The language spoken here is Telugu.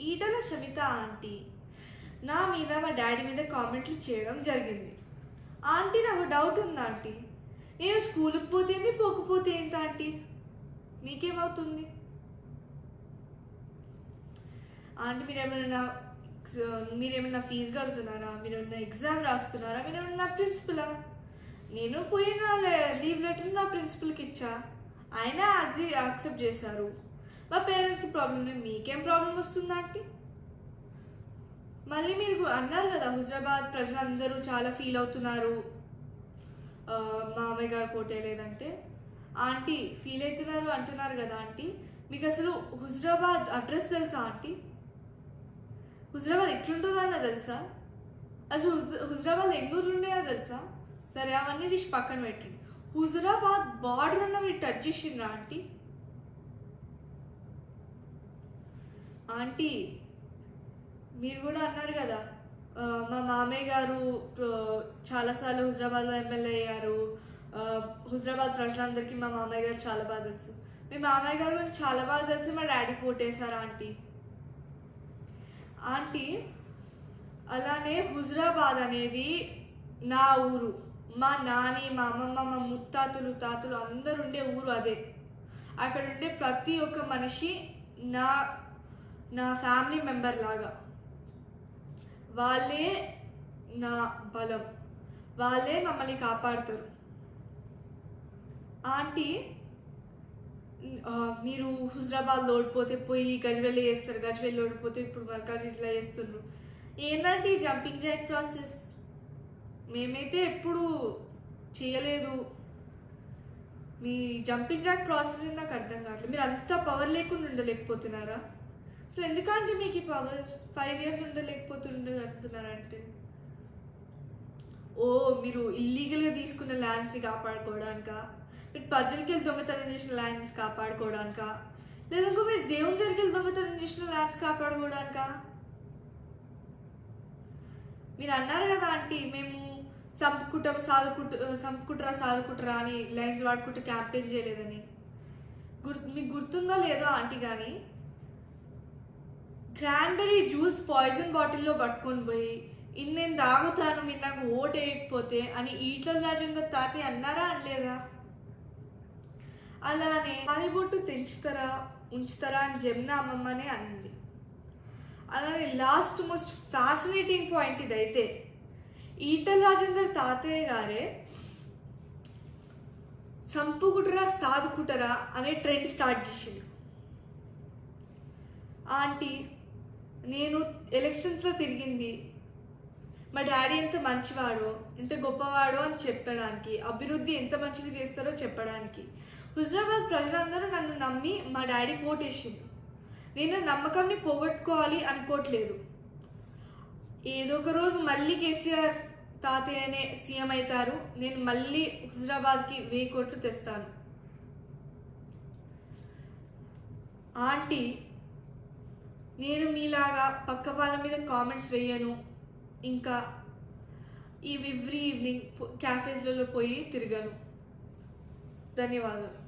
ఈటల శమిత ఆంటీ నా మీద మా డాడీ మీద కామెంట్లు చేయడం జరిగింది. ఆంటీ నాకు డౌట్ ఉంది ఆంటీ, నేను స్కూల్కి పోతేంది పోకపోతే ఏంటి ఆంటీ, మీకేమవుతుంది ఆంటీ? మీరేమైనా ఫీజు కడుతున్నారా? మీరేమైనా ఎగ్జామ్ రాస్తున్నారా? మీరేమైనా ప్రిన్సిపలా? నేను పోయిన లీవ్ లెటర్ నా ప్రిన్సిపల్కి ఇచ్చా, ఆయన యాక్సెప్ట్ చేశారు. మా పేరెంట్స్కి ప్రాబ్లం లేదు, మీకేం ప్రాబ్లం వస్తుందా ఆంటీ? మళ్ళీ మీరు అన్నారు కదా, హుజరాబాద్ ప్రజలందరూ చాలా ఫీల్ అవుతున్నారు మామయ్య గారు పోటే లేదంటే. ఆంటీ ఫీల్ అవుతున్నారు అంటున్నారు కదా ఆంటీ, మీకు అసలు హుజరాబాద్ అడ్రస్ తెలుసా ఆంటీ? హుజరాబాద్ ఎట్లుంటుందన్న తెలుసా? అసలు హుజరాబాద్ ఎన్ని ఊర్లు ఉన్నాయో తెలుసా? సరే అవన్నీ తీసి పక్కన పెట్టండి. హుజరాబాద్ బార్డర్ అన్న మీరు టచ్ చేసిండ్రా ఆంటీ? ఆంటీ మీరు కూడా అన్నారు కదా, మా మామయ్య గారు చాలాసార్లు హుజరాబాద్లో ఎమ్మెల్యే అయ్యారు, హుజరాబాద్ ప్రజలందరికీ మా మామయ్య గారు చాలా బాగా తెలుసు. మీ మామయ్య గారు చాలా బాగా తెలిసి మా డాడీ పోటేశారా ఆంటీ? ఆంటీ అలానే హుజరాబాద్ అనేది నా ఊరు, మా నాని, మా అమ్మమ్మ, మా ముత్తాతలు, తాతలు అందరు ఉండే ఊరు అదే. అక్కడ ఉండే ప్రతి ఒక్క మనిషి నా ఫ్యామిలీ మెంబర్ లాగా. వాళ్ళే నా బలం, వాళ్ళే మమ్మల్ని కాపాడుతారు. ఆంటీ మీరు హుజరాబాద్లో ఓడిపోతే పోయి గజ్వేల్ చేస్తారు, గజ్వేల్ ఓడిపోతే ఇప్పుడు మల్కాజ్గిరిలో చేస్తున్నారు. ఏంటంటే జంపింగ్ జాక్ ప్రాసెస్ మేమైతే ఎప్పుడు చేయలేదు. మీ జంపింగ్ జాక్ ప్రాసెస్ నాకు అర్థం కావట్లేదు. మీరు అంత పవర్ లేకుండా ఉండలేకపోతున్నారా? సో ఎందుకంటే మీకు ఈ పవర్ 5 years ఉండలేకపోతుండగలుగుతున్నారంటే, ఓ మీరు ఇల్లీగల్గా తీసుకున్న ల్యాండ్స్ని కాపాడుకోవడానికా? మీరు ప్రజలకి వెళ్ళి దొంగతనం చేసిన ల్యాండ్స్ కాపాడుకోవడానికా? లేదంటే మీరు దేవుని దగ్గరికి వెళ్ళి దొంగతనం చేసిన ల్యాండ్స్ కాపాడుకోవడానికా? మీరు అన్నారు కదా ఆంటీ, మేము సంపుకుంటారా సాదుకుంటారా అని లైన్స్ వాడుకుంటూ క్యాంపెయిన్ చేయలేదని. మీకు గుర్తుందో లేదో ఆంటీ, కానీ క్రాన్బెర్రీ జ్యూస్ పాయిజన్ బాటిల్లో పట్టుకొని పోయి నేను తాగుతాను మీరు నాకు ఓటు వేయకపోతే అని ఈటల రాజేందర్ తాతయ్య అన్నారా అనలేదా? అలానే తాయిబొట్టు ఉంచుతారా అని జమున అమ్మమ్మనే అనింది. అలానే లాస్ట్ మోస్ట్ ఫ్యాసినేటింగ్ పాయింట్ ఇదైతే, ఈటల రాజేందర్ తాతయ్య గారే సంపుకుటరా సాదుకుటరా అనే ట్రెండ్ స్టార్ట్ చేసిండు. ఆంటీ నేను ఎలక్షన్స్లో తిరిగింది మా డాడీ ఎంత మంచివాడో ఎంత గొప్పవాడో అని చెప్పడానికి, అభివృద్ధి ఎంత మంచిగా చేస్తారో చెప్పడానికి. హుజరాబాద్ ప్రజలందరూ నన్ను నమ్మి మా డాడీ ఓటేసిండు. నేను నమ్మకంని పోగొట్టుకోవాలి అనుకోవట్లేదు. ఏదో ఒక రోజు మళ్ళీ కేసీఆర్ తాతయ్యనే సీఎం అవుతారు, నేను మళ్ళీ హుజరాబాద్కి 1000 కోట్లు తెస్తాను. ఆంటీ నేను మీలాగా పక్క వాళ్ళ మీద కామెంట్స్ వేయను, ఇంకా ఎవ్రీ ఈవినింగ్ క్యాఫేస్లలో పోయి తిరగను. ధన్యవాదాలు.